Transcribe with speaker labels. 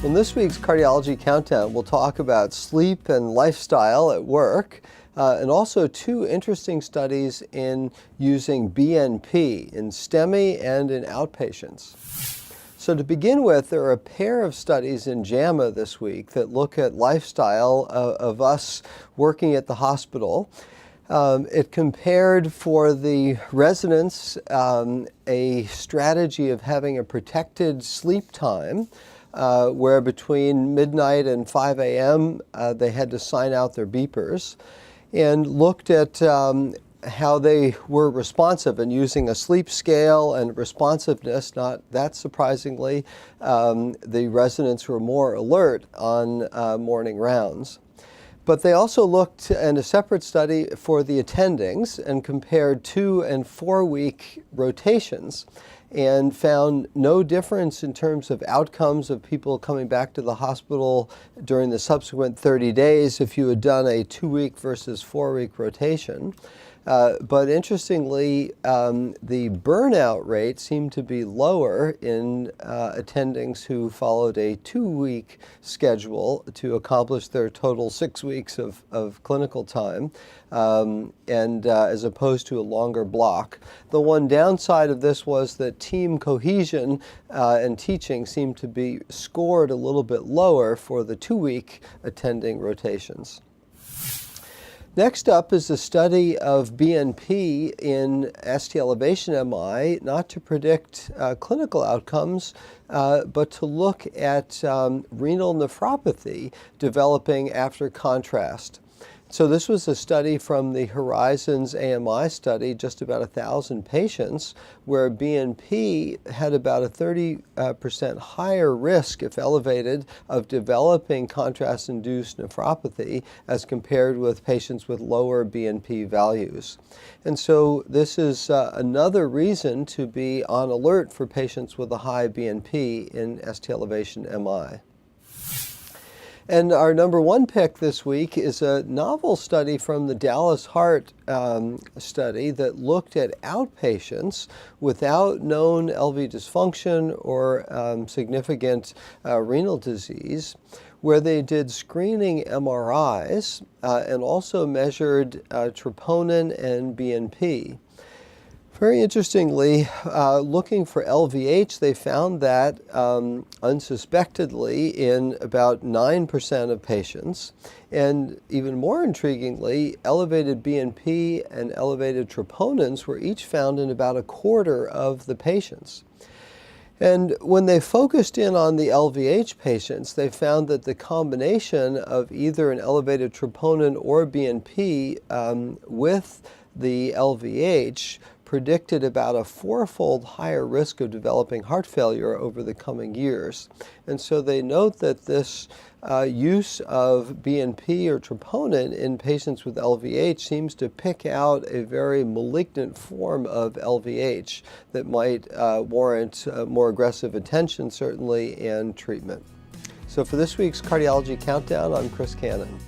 Speaker 1: In this week's Cardiology Countdown, we'll talk about sleep and lifestyle at work, and also two interesting studies in using BNP in STEMI and in outpatients. So to begin with, there are a pair of studies in JAMA this week that look at lifestyle of us working at the hospital. It compared for the residents a strategy of having a protected sleep time where between midnight and 5 a.m. They had to sign out their beepers, and looked at how they were responsive and using a sleep scale and responsiveness. Not that surprisingly, the residents were more alert on morning rounds. But they also looked in a separate study for the attendings and compared 2- and 4-week rotations and found no difference in terms of outcomes of people coming back to the hospital during the subsequent 30 days if you had done a 2-week versus 4-week rotation. But interestingly, the burnout rate seemed to be lower in attendings who followed a 2-week schedule to accomplish their total 6 weeks of clinical time, and as opposed to a longer block. The one downside of this was that team cohesion and teaching seemed to be scored a little bit lower for the 2-week attending rotations. Next up is a study of BNP in ST elevation MI, not to predict clinical outcomes, but to look at renal nephropathy developing after contrast. So this was a study from the Horizons AMI study, just about 1,000 patients, where BNP had about a 30% higher risk, if elevated, of developing contrast-induced nephropathy as compared with patients with lower BNP values. And so this is another reason to be on alert for patients with a high BNP in ST elevation MI. And our number one pick this week is a novel study from the Dallas Heart study that looked at outpatients without known LV dysfunction or significant renal disease, where they did screening MRIs and also measured troponin and BNP. Very interestingly, looking for LVH, they found that unsuspectedly in about 9% of patients. And even more intriguingly, elevated BNP and elevated troponins were each found in about 1/4 of the patients. And when they focused in on the LVH patients, they found that the combination of either an elevated troponin or BNP with the LVH predicted about a 4-fold higher risk of developing heart failure over the coming years. And so they note that this use of BNP or troponin in patients with LVH seems to pick out a very malignant form of LVH that might warrant more aggressive attention, certainly, and treatment. So for this week's Cardiology Countdown, I'm Chris Cannon.